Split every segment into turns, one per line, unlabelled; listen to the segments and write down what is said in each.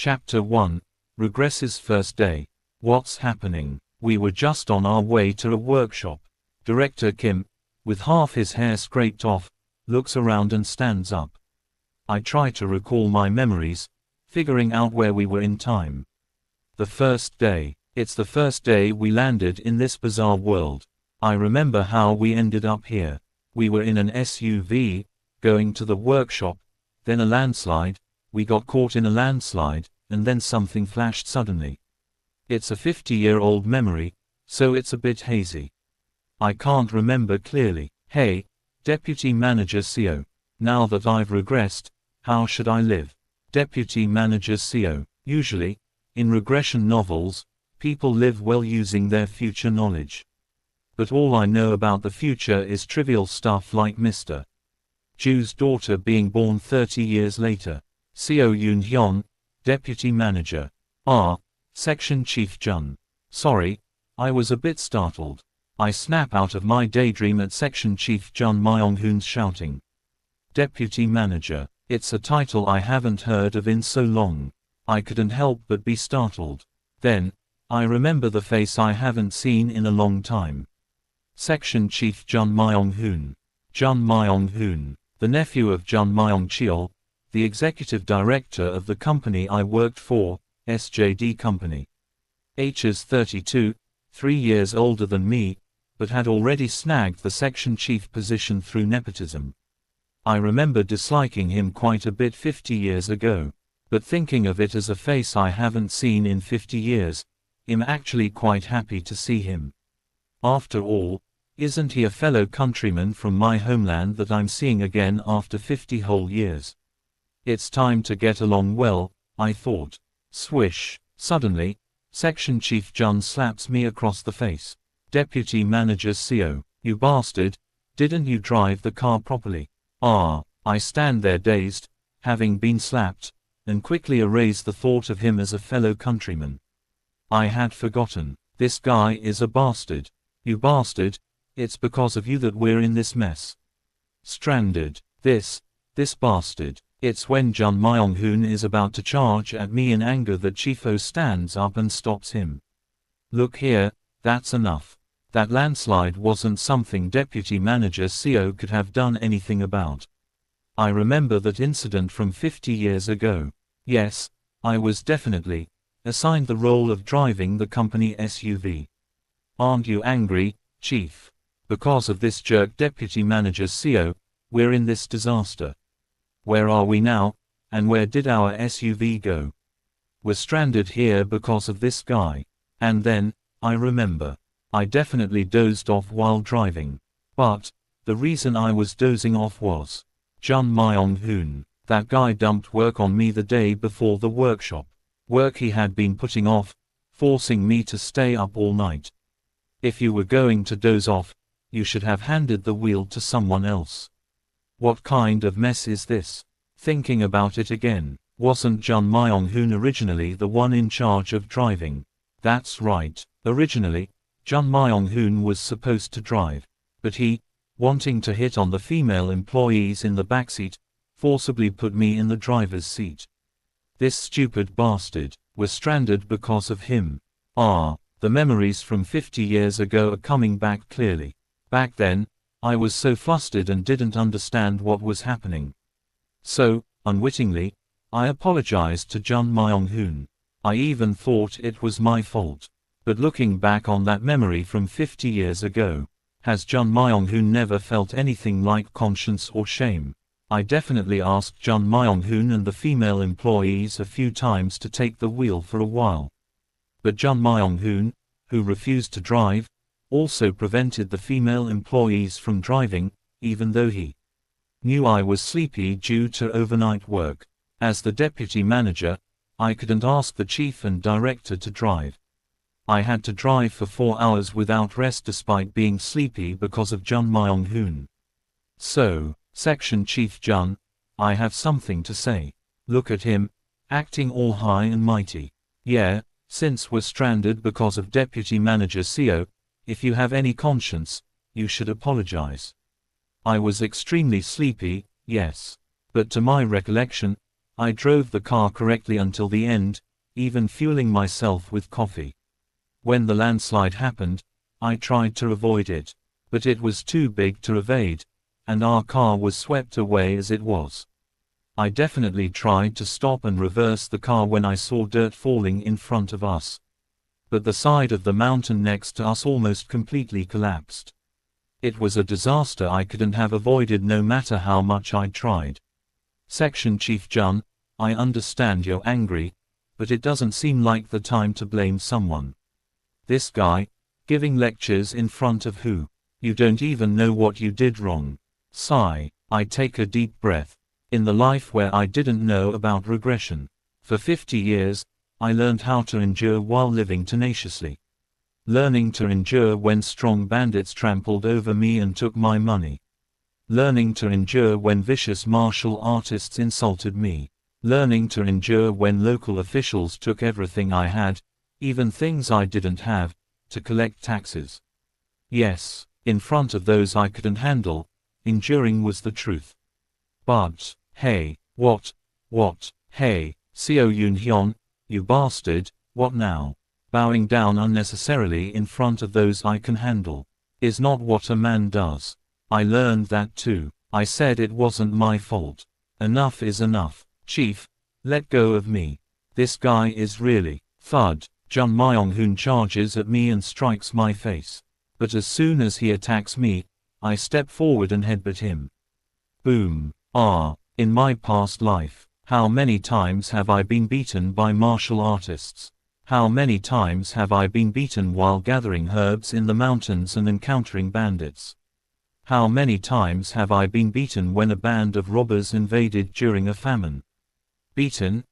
Chapter 1. Regressor's first day. What's happening? We were just on our way to a workshop. Director Kim, with half his hair scraped off, looks around and stands up. I try to recall my memories, figuring out where we were in time. The first day. It's the first day we landed in this bizarre world. I remember how we ended up here. We were in an SUV, going to the workshop, then a landslide, we got caught in a landslide, and then something flashed suddenly. It's a 50-year-old memory, so it's a bit hazy. I can't remember clearly. Hey, Deputy Manager CO. Now that I've regressed, how should I live? Deputy Manager CO. Usually, in regression novels, people live well using their future knowledge. But all I know about the future is trivial stuff like Mr. Ju's daughter being born 30 years later. CO Yoon Hyun, Deputy Manager. Section Chief Jun. Sorry, I was a bit startled. I snap out of my daydream at Section Chief Jun Myong-hoon's shouting. Deputy Manager. It's a title I haven't heard of in so long. I couldn't help but be startled. Then, I remember the face I haven't seen in a long time. Section Chief Jun Myong-hoon. Jun Myong-hoon, the nephew of Jun Myong-cheol, the executive director of the company I worked for, SJD Company. H is 32, 3 years older than me, but had already snagged the section chief position through nepotism. I remember disliking him quite a bit 50 years ago, but thinking of it as a face I haven't seen in 50 years, I'm actually quite happy to see him. After all, isn't he a fellow countryman from my homeland that I'm seeing again after 50 whole years? It's time to get along well, I thought. Swish. Suddenly, Section Chief Jun slaps me across the face. Deputy Manager CO. You bastard, didn't you drive the car properly? I stand there dazed, having been slapped, and quickly erase the thought of him as a fellow countryman. I had forgotten. This guy is a bastard. You bastard, it's because of you that we're in this mess. Stranded. This bastard. It's when Jun Myong-hoon is about to charge at me in anger that Chief-O stands up and stops him. Look here, that's enough. That landslide wasn't something Deputy Manager CO could have done anything about. I remember that incident from 50 years ago. Yes, I was definitely assigned the role of driving the company SUV. Aren't you angry, Chief? Because of this jerk Deputy Manager CO, we're in this disaster. Where are we now, and where did our SUV go? We're stranded here because of this guy. And then, I remember. I definitely dozed off while driving. But, the reason I was dozing off was Jun Myong-hoon. That guy dumped work on me the day before the workshop. Work he had been putting off, forcing me to stay up all night. If you were going to doze off, you should have handed the wheel to someone else. What kind of mess is this? Thinking about it again, wasn't Jun Myong-hoon originally the one in charge of driving? That's right. Originally, Jun Myong-hoon was supposed to drive, but he, wanting to hit on the female employees in the backseat, forcibly put me in the driver's seat. This stupid bastard. We're stranded because of him. The memories from 50 years ago are coming back clearly. Back then, I was so flustered and didn't understand what was happening. So, unwittingly, I apologized to Jun Myong-hoon. I even thought it was my fault. But looking back on that memory from 50 years ago, has Jun Myong-hoon never felt anything like conscience or shame? I definitely asked Jun Myong-hoon and the female employees a few times to take the wheel for a while. But Jun Myong-hoon, who refused to drive, also prevented the female employees from driving, even though he knew I was sleepy due to overnight work. As the deputy manager, I couldn't ask the chief and director to drive. I had to drive for 4 hours without rest despite being sleepy because of Jun Myong-hoon. So, Section Chief Jun, I have something to say. Look at him, acting all high and mighty. Yeah, since we're stranded because of Deputy Manager CO, if you have any conscience, you should apologize. I was extremely sleepy, yes. But to my recollection, I drove the car correctly until the end, even fueling myself with coffee. When the landslide happened, I tried to avoid it. But it was too big to evade, and our car was swept away as it was. I definitely tried to stop and reverse the car when I saw dirt falling in front of us. But the side of the mountain next to us almost completely collapsed. It was a disaster I couldn't have avoided no matter how much I tried. Section Chief Jun, I understand you're angry, but it doesn't seem like the time to blame someone. This guy, giving lectures in front of who? You don't even know what you did wrong. Sigh. I take a deep breath. In the life where I didn't know about regression. For 50 years, I learned how to endure while living tenaciously. Learning to endure when strong bandits trampled over me and took my money. Learning to endure when vicious martial artists insulted me. Learning to endure when local officials took everything I had, even things I didn't have, to collect taxes. Yes, in front of those I couldn't handle, enduring was the truth. But, hey, what, hey, Seo Yoon Hyun, you bastard, what now? Bowing down unnecessarily in front of those I can handle is not what a man does. I learned that too. I said it wasn't my fault. Enough is enough. Chief, let go of me. This guy is really. Thud. Jun Myong-hoon charges at me and strikes my face. But as soon as he attacks me, I step forward and headbutt him. Boom. In my past life, how many times have I been beaten by martial artists? How many times have I been beaten while gathering herbs in the mountains and encountering bandits? How many times have I been beaten when a band of robbers invaded during a famine? Beaten,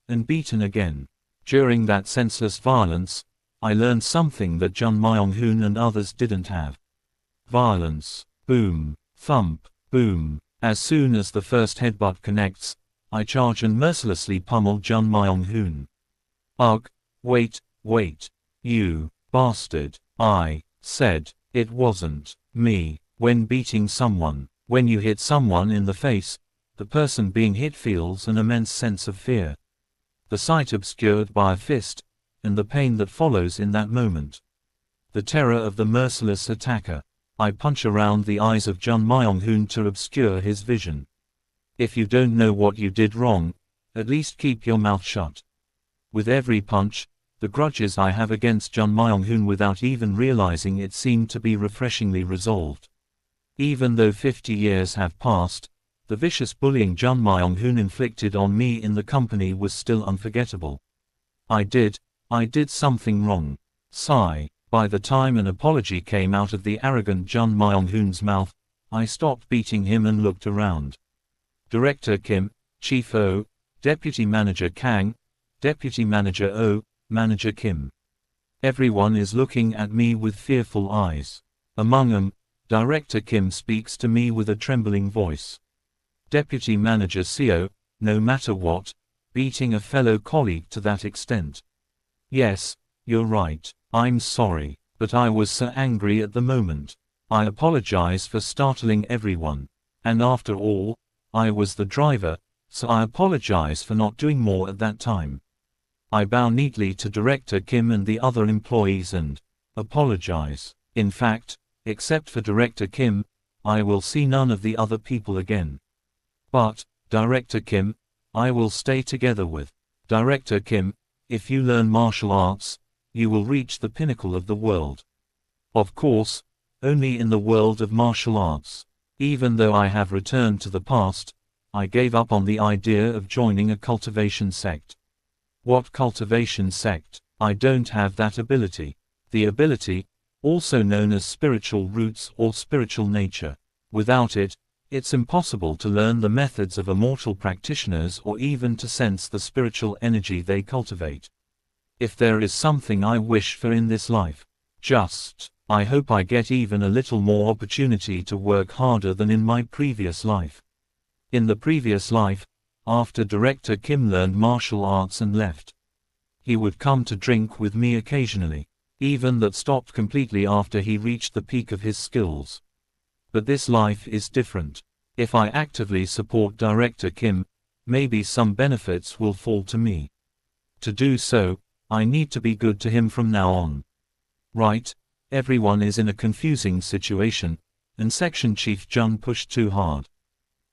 and beaten again. During that senseless violence, I learned something that Jun Myong-hoon and others didn't have. Violence. Boom. Thump. Boom. As soon as the first headbutt connects, I charge and mercilessly pummel Jun Myong-hoon. Ugh, wait, you bastard. I said, it wasn't me. When beating someone, when you hit someone in the face, the person being hit feels an immense sense of fear. The sight obscured by a fist, and the pain that follows in that moment. The terror of the merciless attacker. I punch around the eyes of Jun Myong-hoon to obscure his vision. If you don't know what you did wrong, at least keep your mouth shut. With every punch, the grudges I have against Jun Myong-hoon without even realizing it seem to be refreshingly resolved. Even though 50 years have passed, the vicious bullying Jun Myong-hoon inflicted on me in the company was still unforgettable. I did something wrong. Sigh. By the time an apology came out of the arrogant Jun Myong-hoon's mouth, I stopped beating him and looked around. Director Kim, Chief O, Deputy Manager Kang, Deputy Manager O, Manager Kim. Everyone is looking at me with fearful eyes. Among them, Director Kim speaks to me with a trembling voice. Deputy Manager Seo, no matter what, beating a fellow colleague to that extent. Yes, you're right. I'm sorry, but I was so angry at the moment. I apologize for startling everyone. And after all, I was the driver, so I apologize for not doing more at that time. I bow neatly to Director Kim and the other employees and apologize. In fact, except for Director Kim, I will see none of the other people again. But, Director Kim, I will stay together with Director Kim. If you learn martial arts, you will reach the pinnacle of the world. Of course, only in the world of martial arts. Even though I have returned to the past, I gave up on the idea of joining a cultivation sect. What cultivation sect? I don't have that ability. The ability, also known as spiritual roots or spiritual nature. Without it, it's impossible to learn the methods of immortal practitioners or even to sense the spiritual energy they cultivate. If there is something I wish for in this life, I hope I get even a little more opportunity to work harder than in my previous life. In the previous life, after Director Kim learned martial arts and left, he would come to drink with me occasionally. Even that stopped completely after he reached the peak of his skills. But this life is different. If I actively support Director Kim, maybe some benefits will fall to me. To do so, I need to be good to him from now on. Right, everyone is in a confusing situation, and Section Chief Jun pushed too hard.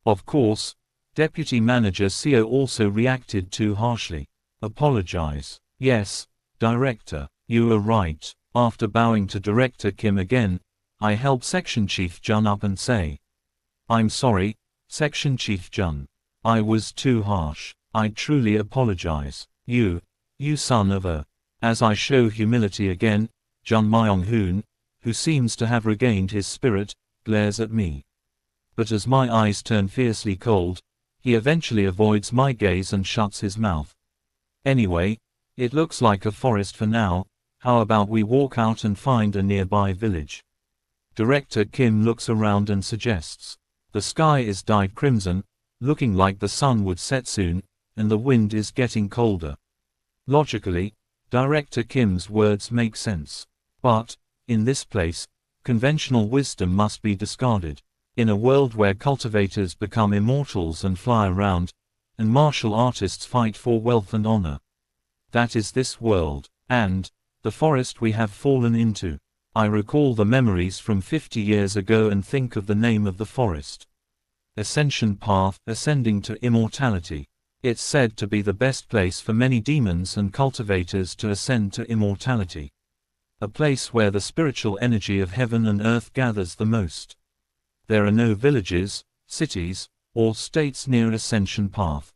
Of course, Deputy Manager Seo also reacted too harshly. Apologize. Yes, Director, you are right. After bowing to Director Kim again, I help Section Chief Jun up and say, I'm sorry, Section Chief Jun. I was too harsh. I truly apologize. You son of a. As I show humility again, Jun Myung-hoon, who seems to have regained his spirit, glares at me. But as my eyes turn fiercely cold, he eventually avoids my gaze and shuts his mouth. Anyway, it looks like a forest for now. How about we walk out and find a nearby village? Director Kim looks around and suggests. The sky is dyed crimson, looking like the sun would set soon, and the wind is getting colder. Logically, Director Kim's words make sense. But, in this place, conventional wisdom must be discarded. In a world where cultivators become immortals and fly around, and martial artists fight for wealth and honor. That is this world, and the forest we have fallen into. I recall the memories from 50 years ago and think of the name of the forest. Ascension Path, ascending to immortality. It's said to be the best place for many demons and cultivators to ascend to immortality. A place where the spiritual energy of heaven and earth gathers the most. There are no villages, cities, or states near Ascension Path.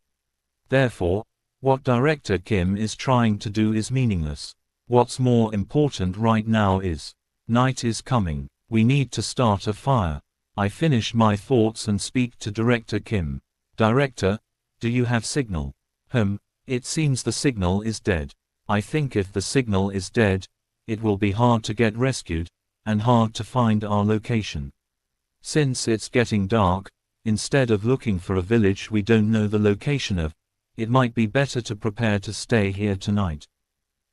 Therefore, what Director Kim is trying to do is meaningless. What's more important right now is, night is coming, we need to start a fire. I finish my thoughts and speak to Director Kim. Director, do you have signal? It seems the signal is dead. I think if the signal is dead, it will be hard to get rescued, and hard to find our location. Since it's getting dark, instead of looking for a village we don't know the location of, it might be better to prepare to stay here tonight.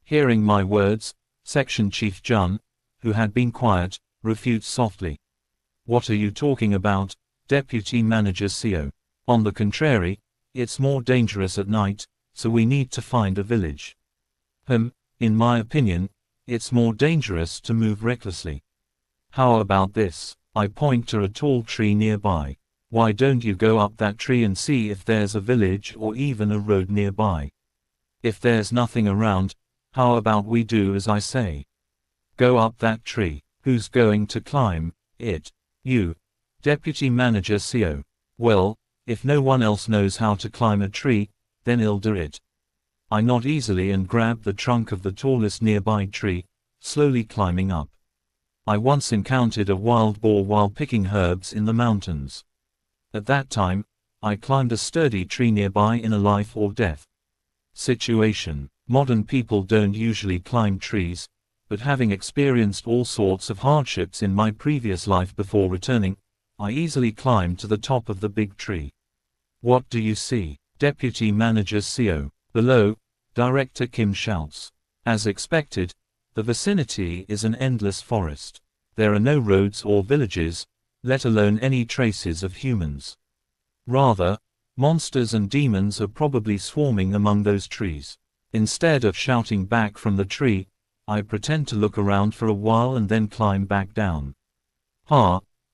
Hearing my words, Section Chief Jun, who had been quiet, refutes softly. What are you talking about, Deputy Manager Seo? On the contrary, it's more dangerous at night, so we need to find a village. In my opinion, it's more dangerous to move recklessly. How about this? I point to a tall tree nearby. Why don't you go up that tree and see if there's a village or even a road nearby? If there's nothing around, how about we do as I say? Go up that tree. Who's going to climb it? You, Deputy Manager Seo. Well, if no one else knows how to climb a tree, then I'll do it. I nod easily and grab the trunk of the tallest nearby tree, slowly climbing up. I once encountered a wild boar while picking herbs in the mountains. At that time, I climbed a sturdy tree nearby in a life or death situation. Modern people don't usually climb trees, but having experienced all sorts of hardships in my previous life before returning, I easily climbed to the top of the big tree. What do you see, Deputy Manager Seo? Below, Director Kim shouts. As expected, the vicinity is an endless forest. There are no roads or villages, let alone any traces of humans. Rather, monsters and demons are probably swarming among those trees. Instead of shouting back from the tree, I pretend to look around for a while and then climb back down.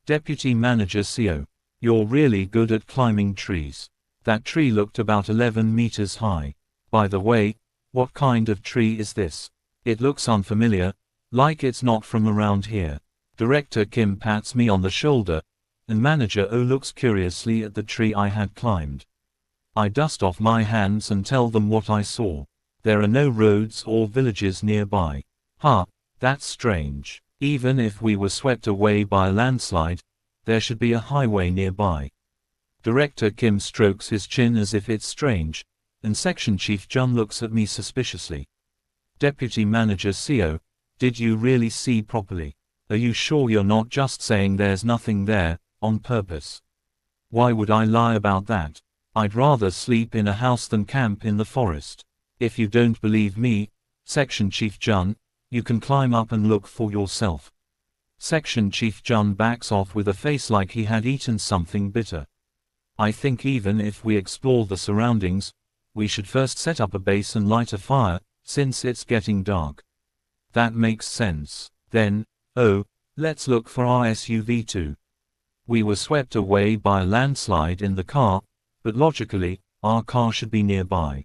Deputy Manager Seo, you're really good at climbing trees. That tree looked about 11 meters high. By the way, what kind of tree is this? It looks unfamiliar, like it's not from around here. Director Kim pats me on the shoulder, and Manager O looks curiously at the tree I had climbed. I dust off my hands and tell them what I saw. There are no roads or villages nearby. That's strange. Even if we were swept away by a landslide, there should be a highway nearby. Director Kim strokes his chin as if it's strange, and Section Chief Jun looks at me suspiciously. Deputy Manager Seo, did you really see properly? Are you sure you're not just saying there's nothing there, on purpose? Why would I lie about that? I'd rather sleep in a house than camp in the forest. If you don't believe me, Section Chief Jun, you can climb up and look for yourself. Section Chief Jun backs off with a face like he had eaten something bitter. I think even if we explore the surroundings, we should first set up a base and light a fire, since it's getting dark. That makes sense. Then, oh, let's look for our SUV too. We were swept away by a landslide in the car, but logically, our car should be nearby.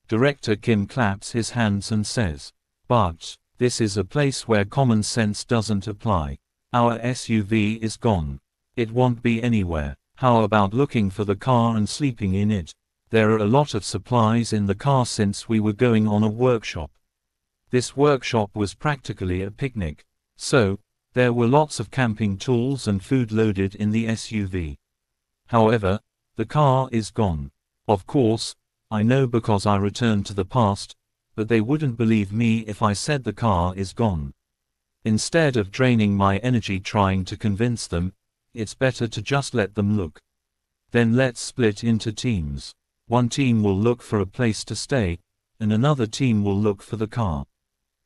Director Kim claps his hands and says, "But this is a place where common sense doesn't apply. Our SUV is gone. It won't be anywhere. How about looking for the car and sleeping in it? There are a lot of supplies in the car since we were going on a workshop." This workshop was practically a picnic. So, there were lots of camping tools and food loaded in the SUV. However, the car is gone. Of course, I know because I returned to the past, but they wouldn't believe me if I said the car is gone. Instead of draining my energy trying to convince them, it's better to just let them look. Then let's split into teams. One team will look for a place to stay, and another team will look for the car.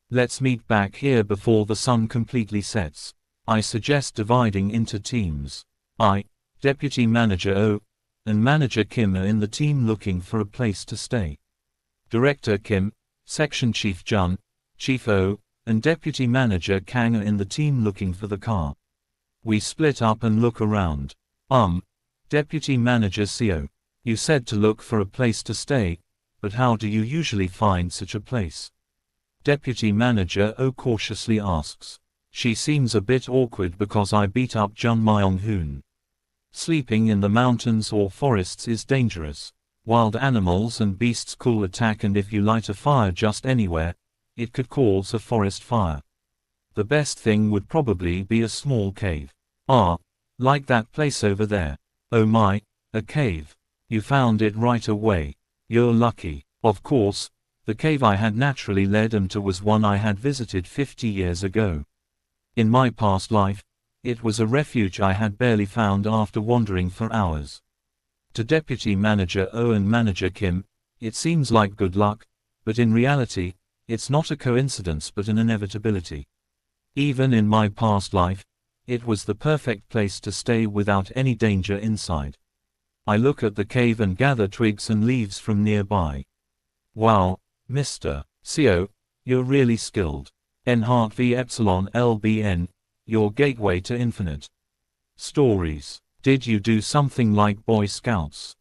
Let's meet back here before the sun completely sets. I suggest dividing into teams. I, Deputy Manager O, and Manager Kim are in the team looking for a place to stay. Director Kim, Section Chief Jun, Chief O, and Deputy Manager Kang are in the team looking for the car. We split up and look around. Deputy Manager CO, you said to look for a place to stay, but how do you usually find such a place? Deputy Manager O cautiously asks. She seems a bit awkward because I beat up Jun Myung-hoon. Sleeping in the mountains or forests is dangerous. Wild animals and beasts could attack, and if you light a fire just anywhere, it could cause a forest fire. The best thing would probably be a small cave. Like that place over there. Oh my, a cave. You found it right away. You're lucky. Of course, the cave I had naturally led him to was one I had visited 50 years ago. In my past life, it was a refuge I had barely found after wandering for hours. To Deputy Manager O and Manager Kim, it seems like good luck, but in reality, it's not a coincidence but an inevitability. Even in my past life, it was the perfect place to stay without any danger inside. I look at the cave and gather twigs and leaves from nearby. Wow, Mr. CO, you're really skilled. Enhart V Epsilon LBN, your gateway to infinite stories. Did you do something like Boy Scouts?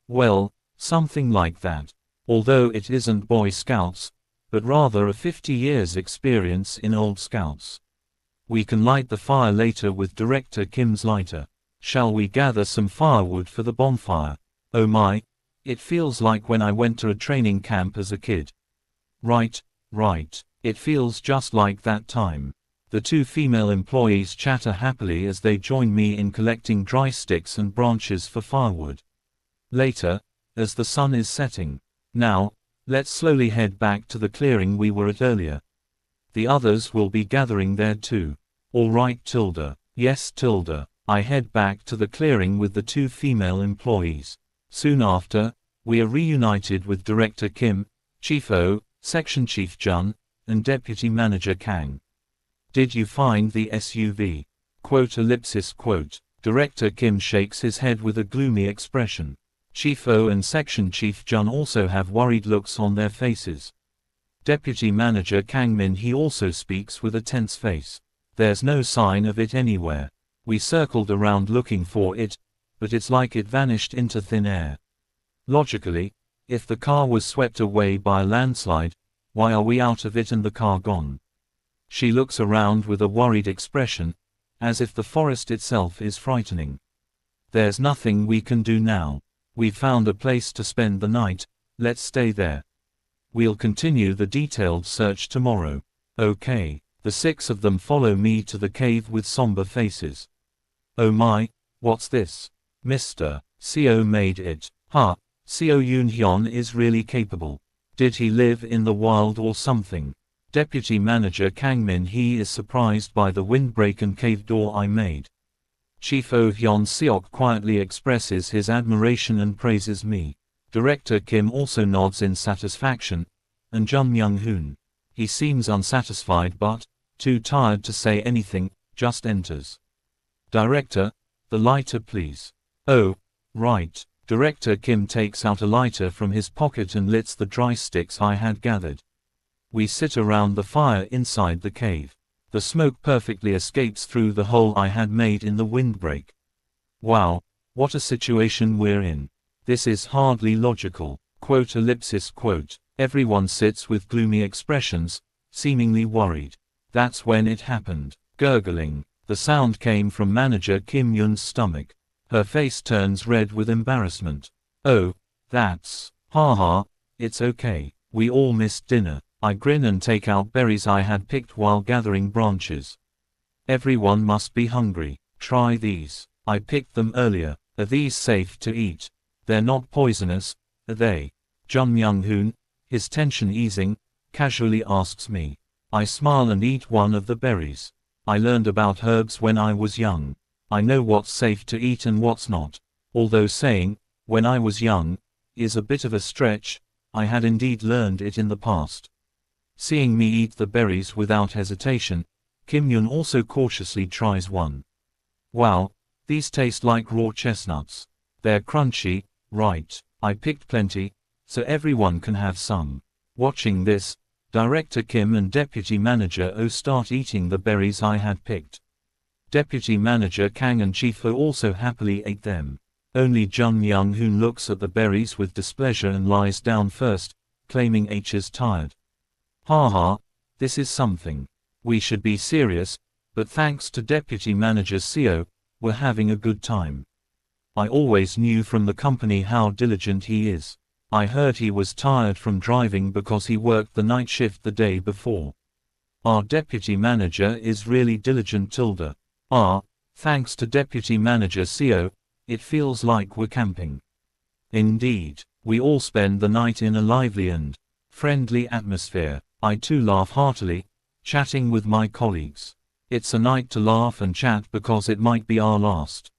Well, something like that. Although it isn't Boy Scouts, but rather a 50 years experience in Old Scouts. We can light the fire later with Director Kim's lighter. Shall we gather some firewood for the bonfire? Oh my, it feels like when I went to a training camp as a kid. Right. It feels just like that time. The two female employees chatter happily as they join me in collecting dry sticks and branches for firewood. Later, as the sun is setting. Now, let's slowly head back to the clearing we were at earlier. The others will be gathering there too. All right, Tilda. Yes, Tilda. I head back to the clearing with the two female employees. Soon after, we are reunited with Director Kim, Chief O, Section Chief Jun, and Deputy Manager Kang. Did you find the SUV? Quote. Director Kim shakes his head with a gloomy expression. Chief O and Section Chief Jun also have worried looks on their faces. Deputy Manager Kang Min-hee also speaks with a tense face. There's no sign of it anywhere. We circled around looking for it, but it's like it vanished into thin air. Logically, if the car was swept away by a landslide, why are we out of it and the car gone? She looks around with a worried expression, as if the forest itself is frightening. There's nothing we can do now. We've found a place to spend the night, let's stay there. We'll continue the detailed search tomorrow. Okay. The six of them follow me to the cave with somber faces. Oh my, what's this? Mr. CO made it. CO Yoon-hyun is really capable. Did he live in the wild or something? Deputy Manager Kang Min-hee is surprised by the windbreak and cave door I made. Chief Oh Hyun-seok quietly expresses his admiration and praises me. Director Kim also nods in satisfaction, and Jun Myung-hoon. He seems unsatisfied but, too tired to say anything, just enters. Director, the lighter please. Oh, Right. Director Kim takes out a lighter from his pocket and lights the dry sticks I had gathered. We sit around the fire inside the cave. The smoke perfectly escapes through the hole I had made in the windbreak. Wow, what a situation we're in. This is hardly logical. Quote. Everyone sits with gloomy expressions, seemingly worried. That's when it happened. Gurgling. The sound came from Manager Kim Yun's stomach. Her face turns red with embarrassment. Oh, that's. Haha, it's okay. We all missed dinner. I grin and take out berries I had picked while gathering branches. Everyone must be hungry. Try these. I picked them earlier. Are these safe to eat? They're not poisonous, are they? Jun Myung-hoon, his tension easing, casually asks me. I smile and eat one of the berries. I learned about herbs when I was young. I know what's safe to eat and what's not. Although saying, when I was young, is a bit of a stretch, I had indeed learned it in the past. Seeing me eat the berries without hesitation, Kim Yun also cautiously tries one. Wow, these taste like raw chestnuts. They're crunchy, right? I picked plenty, so everyone can have some. Watching this, Director Kim and Deputy Manager Oh start eating the berries I had picked. Deputy Manager Kang and Chief Oh also happily ate them. Only Jun Myung-hoon looks at the berries with displeasure and lies down first, claiming H is tired. Haha, this is something. We should be serious, but thanks to Deputy Manager Seo, we're having a good time. I always knew from the company how diligent he is. I heard he was tired from driving because he worked the night shift the day before. Our Deputy Manager is really diligent tilde. Thanks to Deputy Manager Seo, it feels like we're camping. Indeed, we all spend the night in a lively and friendly atmosphere. I too laugh heartily, chatting with my colleagues. It's a night to laugh and chat because it might be our last.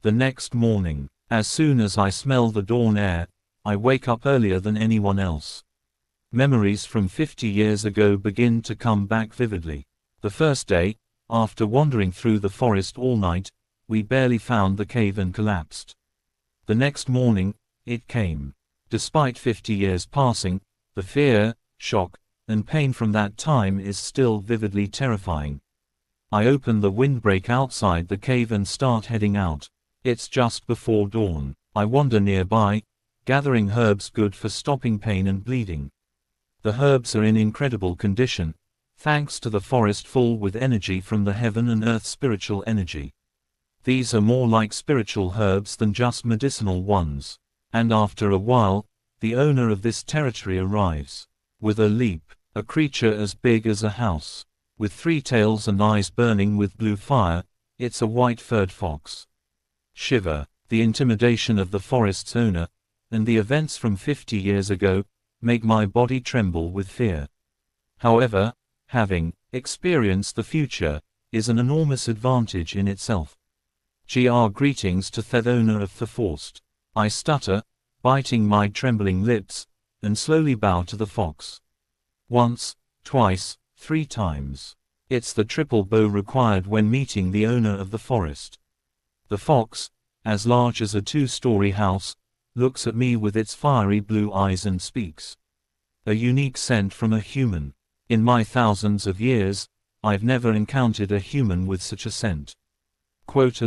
The next morning, as soon as I smell the dawn air, I wake up earlier than anyone else. Memories from 50 years ago begin to come back vividly. The first day, after wandering through the forest all night, we barely found the cave and collapsed. The next morning, it came. Despite 50 years passing, the fear, shock, and pain from that time is still vividly terrifying. I open the windbreak outside the cave and start heading out. It's just before dawn. I wander nearby, gathering herbs good for stopping pain and bleeding. The herbs are in incredible condition, thanks to the forest full with energy from the heaven and earth spiritual energy. These are more like spiritual herbs than just medicinal ones. And after a while, the owner of this territory arrives. With a leap, a creature as big as a house. With 3 tails and eyes burning with blue fire, it's a white-furred fox. Shiver. The intimidation of the forest's owner, and the events from 50 years ago, make my body tremble with fear. However, having experienced the future is an enormous advantage in itself. Greetings to the owner of the forest. I stutter, biting my trembling lips, and slowly bow to the fox. Once, twice, 3 times. It's the triple bow required when meeting the owner of the forest. The fox, as large as a 2-story house, looks at me with its fiery blue eyes and speaks. A unique scent from a human. In my thousands of years, I've never encountered a human with such a scent. Quote.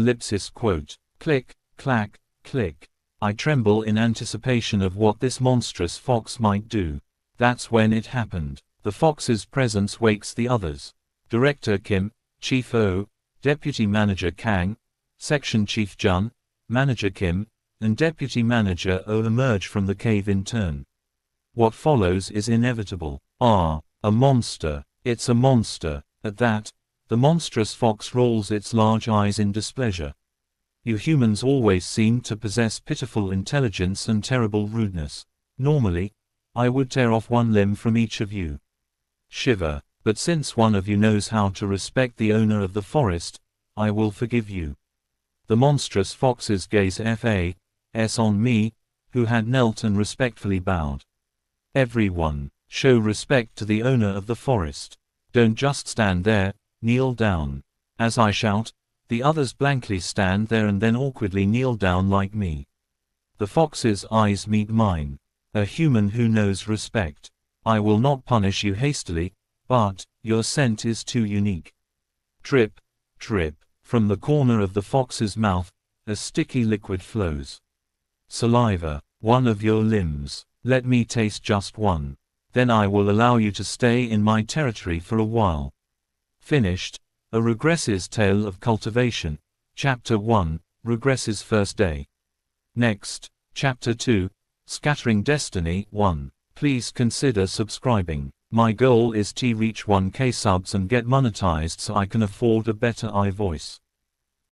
Click, clack, click. I tremble in anticipation of what this monstrous fox might do. That's when it happened. The fox's presence wakes the others. Director Kim, Chief Oh, Deputy Manager Kang, Section Chief Jun, Manager Kim, and Deputy Manager Oh emerge from the cave in turn. What follows is inevitable. A monster. It's a monster. At that, the monstrous fox rolls its large eyes in displeasure. You humans always seem to possess pitiful intelligence and terrible rudeness. Normally, I would tear off one limb from each of you. Shiver. But since one of you knows how to respect the owner of the forest, I will forgive you. The monstrous fox's gaze FAS on me, who had knelt and respectfully bowed. Everyone, show respect to the owner of the forest. Don't just stand there, kneel down. As I shout, the others blankly stand there and then awkwardly kneel down like me. The fox's eyes meet mine. A human who knows respect. I will not punish you hastily, but your scent is too unique. Drip, drip, from the corner of the fox's mouth, a sticky liquid flows. Saliva, one of your limbs. Let me taste just one. Then I will allow you to stay in my territory for a while. Finished. A Regressor's Tale of Cultivation. Chapter 1, Regressor's First Day. Next, Chapter 2, Scattering Destiny 1. Please consider subscribing. My goal is to reach 1K subs and get monetized so I can afford a better iVoice.